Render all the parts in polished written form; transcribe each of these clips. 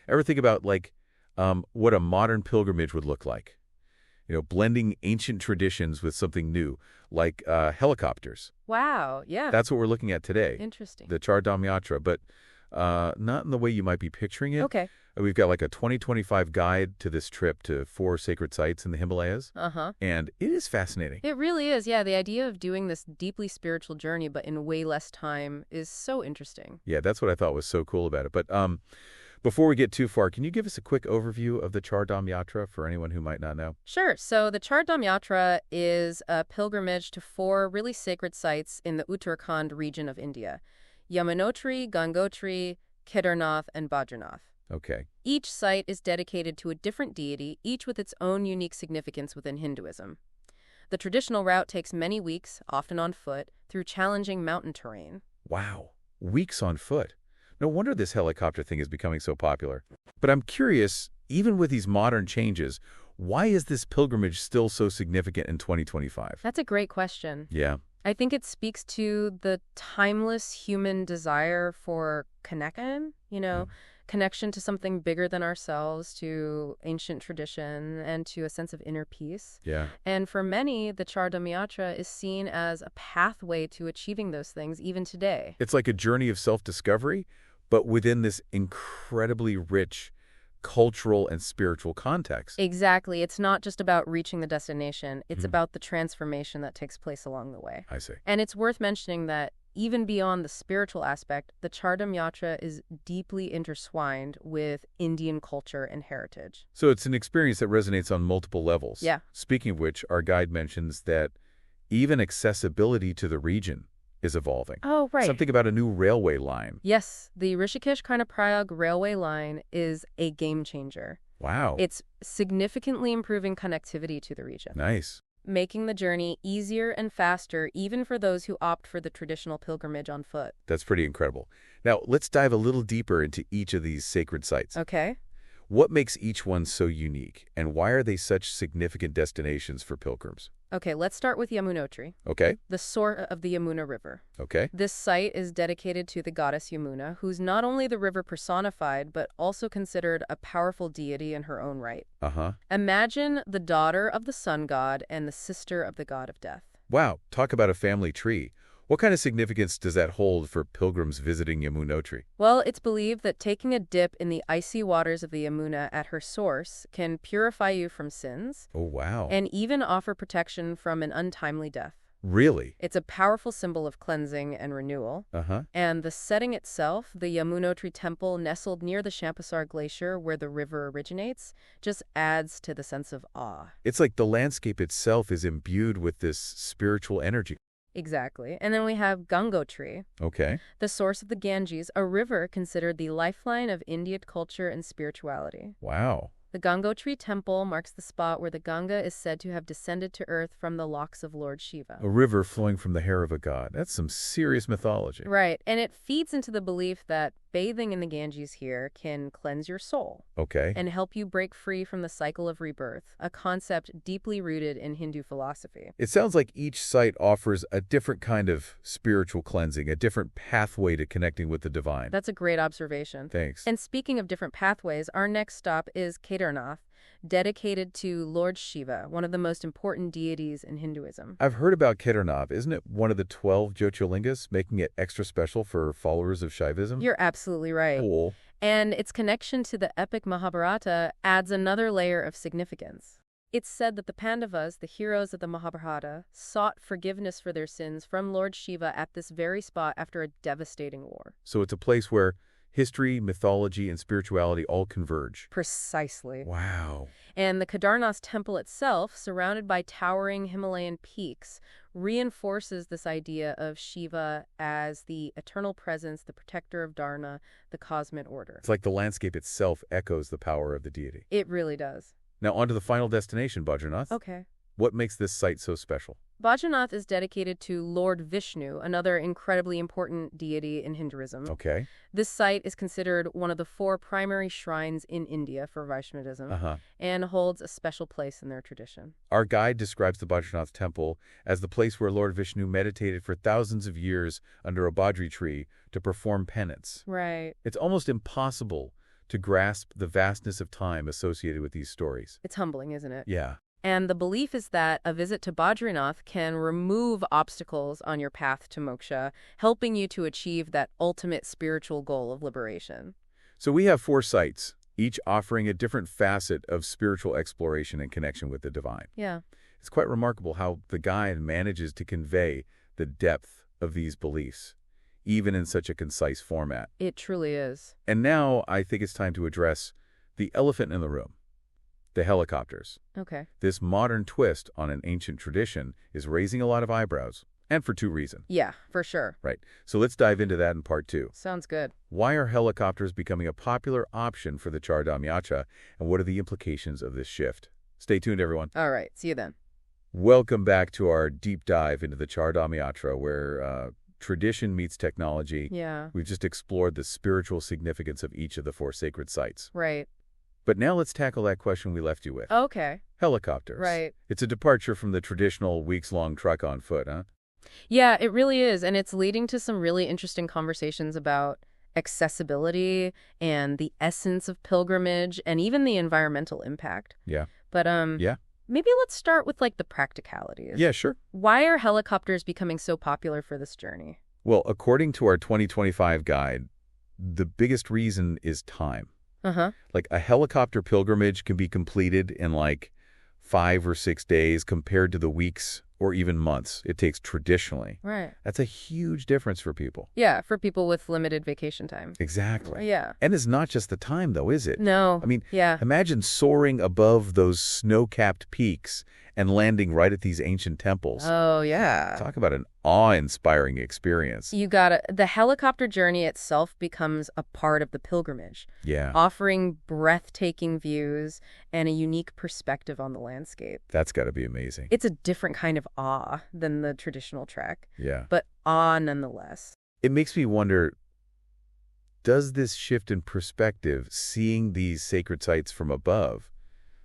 Ever think about, like, what a modern pilgrimage would look like? Blending ancient traditions with something new, like helicopters. Wow, yeah. That's what we're looking at today, Interesting. the Char Dham Yatra, but not in the way you might be picturing it. Okay. We've got like a 2025 guide to this trip to 4 sacred sites in the Himalayas, Uh-huh. and it is fascinating. It really is, yeah. The idea of doing this deeply spiritual journey, but in way less time, is so interesting. Yeah, that's what I thought was so cool about it. But before we get too far, can you give us a quick overview of the Char Dham Yatra for anyone who might not know? Sure. So the Char Dham Yatra is a pilgrimage to 4 really sacred sites in the Uttarakhand region of India: Yamunotri, Gangotri, Kedarnath, and Badrinath. Okay. Each site is dedicated to a different deity, each with its own unique significance within Hinduism. The traditional route takes many weeks, often on foot, through challenging mountain terrain. Wow. Weeks on foot. No wonder this helicopter thing is becoming so popular. But I'm curious, even with these modern changes, why is this pilgrimage still so significant in 2025? That's a great question. Yeah. I think it speaks to the timeless human desire for connection to something bigger than ourselves, to ancient tradition, and to a sense of inner peace. Yeah. And for many, the Char Dham Yatra is seen as a pathway to achieving those things even today. It's like a journey of self-discovery, but within this incredibly rich cultural and spiritual context. Exactly. It's not just about reaching the destination. It's about the transformation that takes place along the way. I see. And it's worth mentioning that even beyond the spiritual aspect, the Char Dham Yatra is deeply intertwined with Indian culture and heritage. So it's an experience that resonates on multiple levels. Yeah. Speaking of which, our guide mentions that even accessibility to the region is evolving. Oh, right. Something about a new railway line. Yes, the Rishikesh-Karnaprayag railway line is a game changer. Wow. It's significantly improving connectivity to the region, Nice. making the journey easier and faster even for those who opt for the traditional pilgrimage on foot. That's pretty incredible. Now, let's dive a little deeper into each of these sacred sites. Okay. What makes each one so unique, and why are they such significant destinations for pilgrims? Okay, let's start with Yamunotri, Okay. the source of the Yamuna River. Okay. This site is dedicated to the goddess Yamuna, who's not only the river personified, but also considered a powerful deity in her own right. Uh-huh. Imagine the daughter of the sun god and the sister of the god of death. Wow. Talk about a family tree. What kind of significance does that hold for pilgrims visiting Yamunotri? Well, it's believed that taking a dip in the icy waters of the Yamuna at her source can purify you from sins Oh, wow. and even offer protection from an untimely death. Really? It's a powerful symbol of cleansing and renewal. Uh-huh. And the setting itself, the Yamunotri temple nestled near the Champasak Glacier where the river originates, just adds to the sense of awe. It's like the landscape itself is imbued with this spiritual energy. Exactly. And then we have Gangotri, Okay. the source of the Ganges, a river considered the lifeline of Indian culture and spirituality. Wow. The Gangotri temple marks the spot where the Ganga is said to have descended to earth from the locks of Lord Shiva. A river flowing from the hair of a god. That's some serious mythology. Right, and it feeds into the belief that bathing in the Ganges here can cleanse your soul Okay. and help you break free from the cycle of rebirth, a concept deeply rooted in Hindu philosophy. It sounds like each site offers a different kind of spiritual cleansing, a different pathway to connecting with the divine. That's a great observation. Thanks. And speaking of different pathways, our next stop is Kedarnath, dedicated to Lord Shiva, one of the most important deities in Hinduism. I've heard about Kedarnath. Isn't it one of the 12 Jyotirlingas, making it extra special for followers of Shaivism? You're absolutely right. Cool. And its connection to the epic Mahabharata adds another layer of significance. It's said that the Pandavas, the heroes of the Mahabharata, sought forgiveness for their sins from Lord Shiva at this very spot after a devastating war. So it's a place where history, mythology, and spirituality all converge. Precisely. Wow. And the Kedarnath temple itself, surrounded by towering Himalayan peaks, reinforces this idea of Shiva as the eternal presence, the protector of Dharma, the cosmic order. It's like the landscape itself echoes the power of the deity. It really does. Now on to the final destination, Badrinath. Okay. What makes this site so special? Badrinath is dedicated to Lord Vishnu, another incredibly important deity in Hinduism. Okay. This site is considered one of the 4 primary shrines in India for Vaishnavism Uh-huh. and holds a special place in their tradition. Our guide describes the Badrinath temple as the place where Lord Vishnu meditated for thousands of years under a Badri tree to perform penance. Right. It's almost impossible to grasp the vastness of time associated with these stories. It's humbling, isn't it? Yeah. And the belief is that a visit to Badrinath can remove obstacles on your path to moksha, helping you to achieve that ultimate spiritual goal of liberation. So we have 4 sites, each offering a different facet of spiritual exploration and connection with the divine. Yeah. It's quite remarkable how the guide manages to convey the depth of these beliefs, even in such a concise format. It truly is. And now I think it's time to address the elephant in the room, the helicopters. Okay. This modern twist on an ancient tradition is raising a lot of eyebrows, and for 2 reasons. Yeah, for sure. Right. So let's dive into that in part 2. Sounds good. Why are helicopters becoming a popular option for the Char Dham Yatra, and what are the implications of this shift? Stay tuned, everyone. All right. See you then. Welcome back to our deep dive into the Char Dham Yatra, where tradition meets technology. Yeah. We've just explored the spiritual significance of each of the 4 sacred sites. Right. But now let's tackle that question we left you with. Okay. Helicopters. Right. It's a departure from the traditional weeks-long trek on foot, huh? Yeah, it really is. And it's leading to some really interesting conversations about accessibility and the essence of pilgrimage and even the environmental impact. Yeah. But Yeah? maybe let's start with like the practicalities. Yeah, sure. Why are helicopters becoming so popular for this journey? Well, according to our 2025 guide, the biggest reason is time. Uh-huh. Like a helicopter pilgrimage can be completed in like 5 or 6 days compared to the weeks or even months it takes traditionally. Right. That's a huge difference for people. Yeah, for people with limited vacation time. Exactly. Yeah. And it's not just the time, though, is it? No. I mean, yeah. imagine soaring above those snow-capped peaks and landing right at these ancient temples. Oh, yeah. Talk about an awe-inspiring experience. You got it. The helicopter journey itself becomes a part of the pilgrimage, Yeah. offering breathtaking views and a unique perspective on the landscape. That's got to be amazing. It's a different kind of awe than the traditional trek, Yeah. but awe nonetheless. It makes me wonder, does this shift in perspective, seeing these sacred sites from above,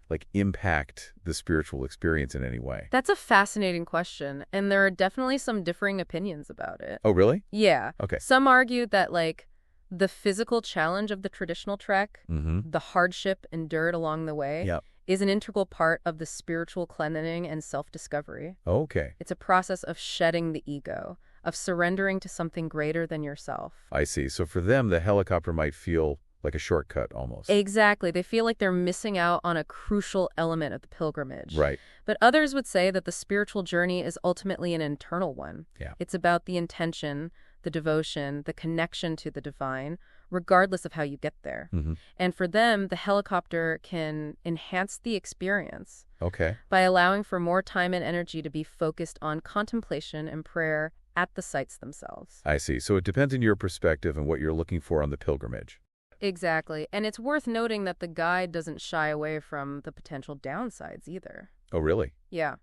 like impact the spiritual experience in any way? That's a fascinating question, and there are definitely some differing opinions about it. Oh, really? Yeah. Okay. Some argue that, like, the physical challenge of the traditional trek, Mm-hmm. the hardship endured along the way, Yep. is an integral part of the spiritual cleansing and self-discovery. Okay. It's a process of shedding the ego, of surrendering to something greater than yourself. I see. So for them, the helicopter might feel like a shortcut almost. Exactly. They feel like they're missing out on a crucial element of the pilgrimage. Right. But others would say that the spiritual journey is ultimately an internal one. Yeah. It's about the intention, the devotion, the connection to the divine, regardless of how you get there. Mm-hmm. And for them, the helicopter can enhance the experience Okay. by allowing for more time and energy to be focused on contemplation and prayer at the sites themselves. I see. So it depends on your perspective and what you're looking for on the pilgrimage. Exactly. And it's worth noting that the guide doesn't shy away from the potential downsides either. Oh, really? Yeah.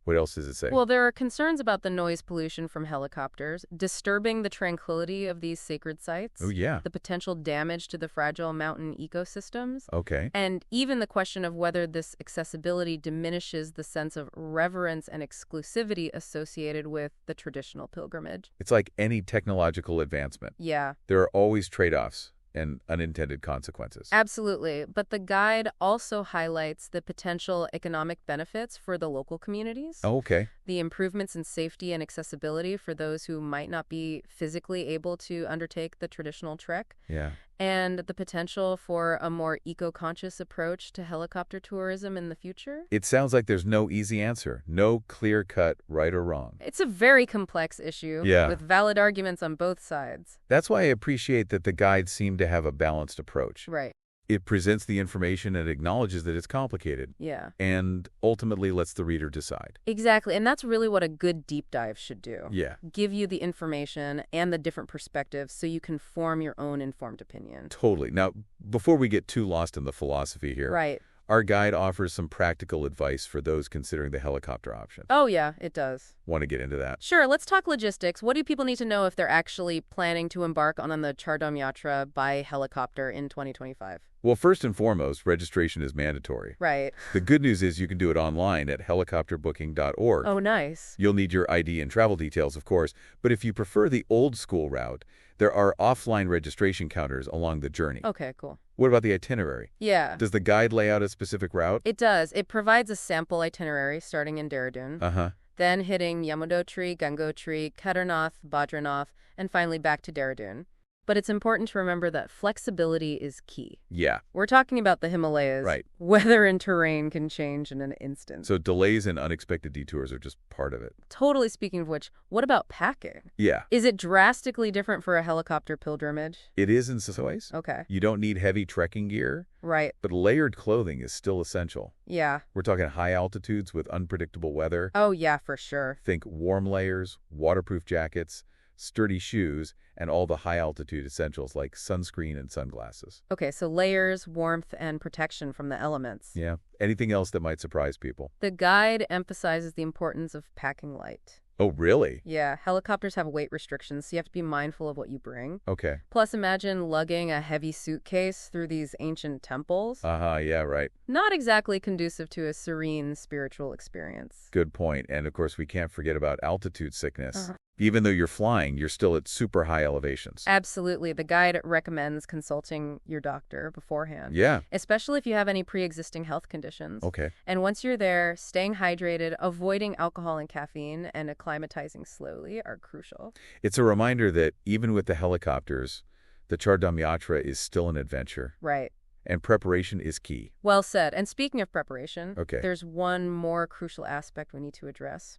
What else does it say? Well, there are concerns about the noise pollution from helicopters, disturbing the tranquility of these sacred sites, Oh, yeah. the potential damage to the fragile mountain ecosystems, Okay. and even the question of whether this accessibility diminishes the sense of reverence and exclusivity associated with the traditional pilgrimage. It's like any technological advancement. Yeah. There are always trade-offs and unintended consequences. Absolutely. But the guide also highlights the potential economic benefits for the local communities, Oh, okay. the improvements in safety and accessibility for those who might not be physically able to undertake the traditional trek, Yeah. and the potential for a more eco-conscious approach to helicopter tourism in the future. It sounds like there's no easy answer, no clear-cut right or wrong. It's a very complex issue Yeah. with valid arguments on both sides. That's why I appreciate that the guides seem to have a balanced approach. Right. It presents the information and acknowledges that it's complicated, Yeah. and ultimately lets the reader decide. Exactly. And that's really what a good deep dive should do. Yeah, Give you the information and the different perspectives so you can form your own informed opinion. totally. Now, before we get too lost in the philosophy here, Right. our guide offers some practical advice for those considering the helicopter option. Oh, yeah, it does. Want to get into that? Sure, let's talk logistics. What do people need to know if they're actually planning to embark on the Char Dham Yatra by helicopter in 2025? Well, first and foremost, registration is mandatory. Right. The good news is you can do it online at helicopterbooking.org. Oh, nice. You'll need your ID and travel details, of course, but if you prefer the old school route, There are offline registration counters along the journey. Okay, cool. What about the itinerary? Yeah. Does the guide lay out a specific route? It does. It provides a sample itinerary starting in Dehradun, Uh-huh. then hitting Yamunotri, Gangotri, Kedarnath, Badrinath, and finally back to Dehradun. But it's important to remember that flexibility is key. Yeah. We're talking about the Himalayas. Right. Weather and terrain can change in an instant. So delays and unexpected detours are just part of it. Totally, speaking of which, what about packing? Yeah. Is it drastically different for a helicopter pilgrimage? It is in some ways. Okay. You don't need heavy trekking gear, Right. but layered clothing is still essential. Yeah. We're talking high altitudes with unpredictable weather. Oh, yeah, for sure. Think warm layers, waterproof jackets, sturdy shoes, and all the high-altitude essentials like sunscreen and sunglasses. Okay, so layers, warmth, and protection from the elements. Yeah. Anything else that might surprise people? The guide emphasizes the importance of packing light. Oh, really? Yeah, helicopters have weight restrictions, so you have to be mindful of what you bring. Okay. Plus, imagine lugging a heavy suitcase through these ancient temples. Uh-huh, yeah, right. Not exactly conducive to a serene spiritual experience. Good point. And, of course, we can't forget about altitude sickness. Uh-huh. Even though you're flying, you're still at super high elevations. Absolutely. The guide recommends consulting your doctor beforehand. Yeah. Especially if you have any pre-existing health conditions. Okay. And once you're there, staying hydrated, avoiding alcohol and caffeine, and acclimatizing slowly are crucial. It's a reminder that even with the helicopters, the Char Dham Yatra is still an adventure. Right. And preparation is key. Well said. And speaking of preparation, Okay. there's one more crucial aspect we need to address.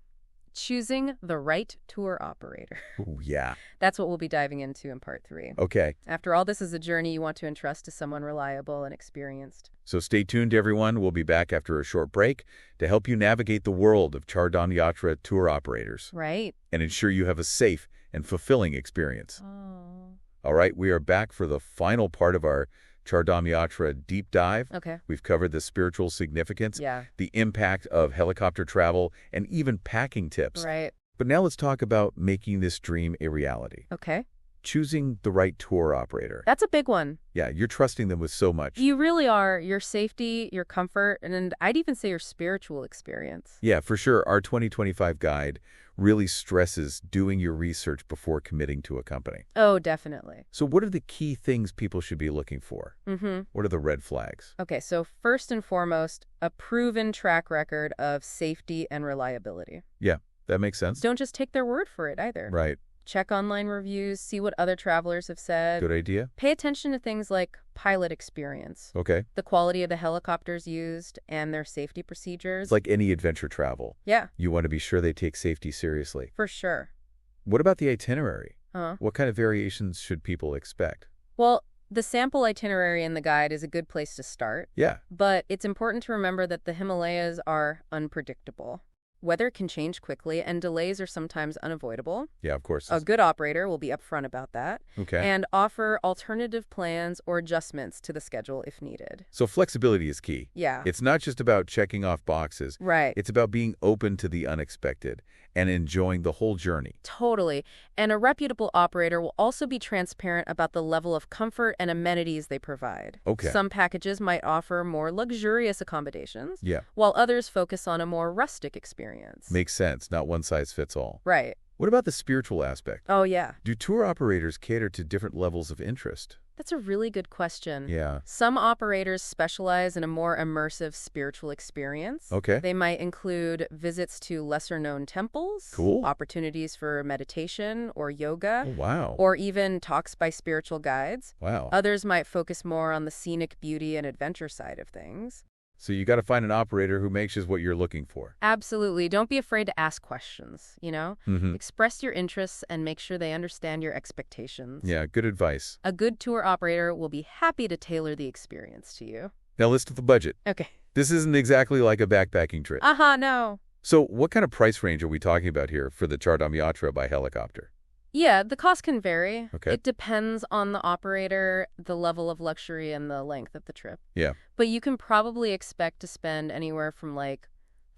Choosing the right tour operator. Ooh, yeah. That's what we'll be diving into in part 3. Okay. After all, this is a journey you want to entrust to someone reliable and experienced. So stay tuned, everyone. We'll be back after a short break to help you navigate the world of Char Dham Yatra tour operators. Right. And ensure you have a safe and fulfilling experience. Oh. All right, we are back for the final part of our Char Dham Yatra deep dive. Okay. We've covered the spiritual significance, Yeah. the impact of helicopter travel, and even packing tips. Right. But now let's talk about making this dream a reality. Okay. Choosing the right tour operator. That's a big one. Yeah, you're trusting them with so much. You really are. Your safety, your comfort, and I'd even say your spiritual experience. Yeah, for sure. Our 2025 guide really stresses doing your research before committing to a company. Oh, definitely. So what are the key things people should be looking for? Mm-hmm. What are the red flags? Okay, so first and foremost, a proven track record of safety and reliability. Yeah, that makes sense. Don't just take their word for it either. Right. Check online reviews, see what other travelers have said. Good idea. Pay attention to things like pilot experience, Okay. the quality of the helicopters used, and their safety procedures. It's like any adventure travel. Yeah, You want to be sure they take safety seriously. for sure. What about the itinerary? Huh? What kind of variations should people expect? Well, the sample itinerary in the guide is a good place to start, Yeah. but it's important to remember that the Himalayas are unpredictable. Weather can change quickly, and delays are sometimes unavoidable. Yeah, of course. A good operator will be upfront about that Okay. and offer alternative plans or adjustments to the schedule if needed. So flexibility is key. Yeah. It's not just about checking off boxes. Right. It's about being open to the unexpected and enjoying the whole journey. Totally. And a reputable operator will also be transparent about the level of comfort and amenities they provide. Okay. Some packages might offer more luxurious accommodations, Yeah. while others focus on a more rustic experience. Makes sense. Not one size fits all. Right. What about the spiritual aspect? Oh, yeah. Do tour operators cater to different levels of interest? That's a really good question. Yeah. Some operators specialize in a more immersive spiritual experience. Okay. They might include visits to lesser-known temples, Cool. opportunities for meditation or yoga, Oh, wow. or even talks by spiritual guides. Wow. Others might focus more on the scenic beauty and adventure side of things. So you got to find an operator who matches what you're looking for. Absolutely. Don't be afraid to ask questions, Mm-hmm. Express your interests and make sure they understand your expectations. Yeah, good advice. A good tour operator will be happy to tailor the experience to you. Now let's do the budget. Okay. This isn't exactly like a backpacking trip. No. So what kind of price range are we talking about here for the Char Dham Yatra by helicopter? Yeah, the cost can vary. Okay. It depends on the operator, the level of luxury, and the length of the trip. Yeah. But you can probably expect to spend anywhere from like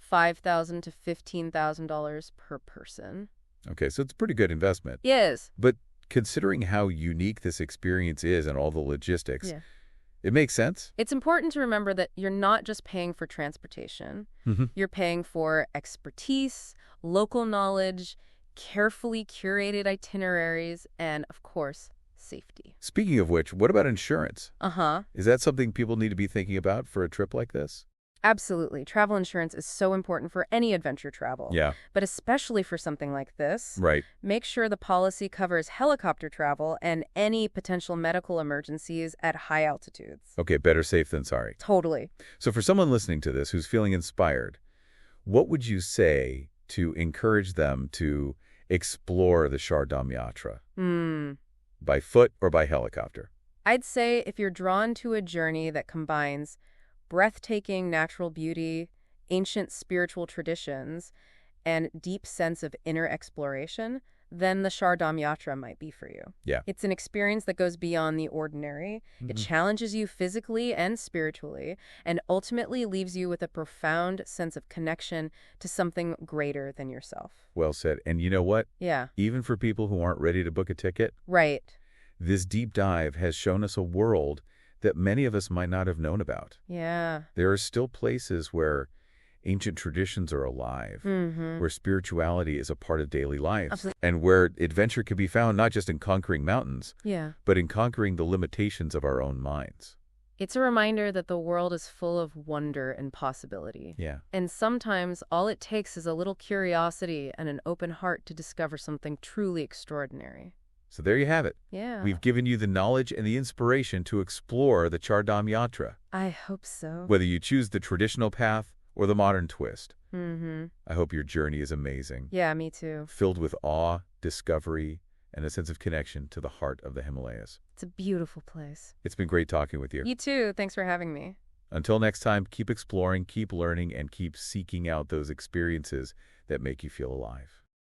$5,000 to $15,000 per person. Okay, so it's a pretty good investment. Yes. But considering how unique this experience is and all the logistics, Yeah. it makes sense. It's important to remember that you're not just paying for transportation. Mm-hmm. You're paying for expertise, local knowledge, carefully curated itineraries, and, of course, safety. Speaking of which, what about insurance? Uh-huh. Is that something people need to be thinking about for a trip like this? Absolutely. Travel insurance is so important for any adventure travel. Yeah, But especially for something like this, right. make sure the policy covers helicopter travel and any potential medical emergencies at high altitudes. Okay, better safe than sorry. Totally. So for someone listening to this who's feeling inspired, what would you say to encourage them to explore the Char Dham Yatra? By foot or by helicopter? I'd say if you're drawn to a journey that combines breathtaking natural beauty, ancient spiritual traditions, and deep sense of inner exploration, then the Char Dham Yatra might be for you. Yeah. It's an experience that goes beyond the ordinary. It challenges you physically and spiritually, and ultimately leaves you with a profound sense of connection to something greater than yourself. Well said. And you know what? Yeah. Even for people who aren't ready to book a ticket, Right. this deep dive has shown us a world that many of us might not have known about. Yeah. There are still places where ancient traditions are alive, where spirituality is a part of daily life, Absolutely. and where adventure can be found not just in conquering mountains, Yeah. but in conquering the limitations of our own minds. It's a reminder that the world is full of wonder and possibility. Yeah. And sometimes all it takes is a little curiosity and an open heart to discover something truly extraordinary. So there you have it. Yeah. We've given you the knowledge and the inspiration to explore the Char Dham Yatra, I hope so. whether you choose the traditional path or the modern twist. Mm-hmm. I hope your journey is amazing, Yeah, me too. filled with awe, discovery, and a sense of connection to the heart of the Himalayas. It's a beautiful place. It's been great talking with you. You too. Thanks for having me. Until next time, keep exploring, keep learning, and keep seeking out those experiences that make you feel alive.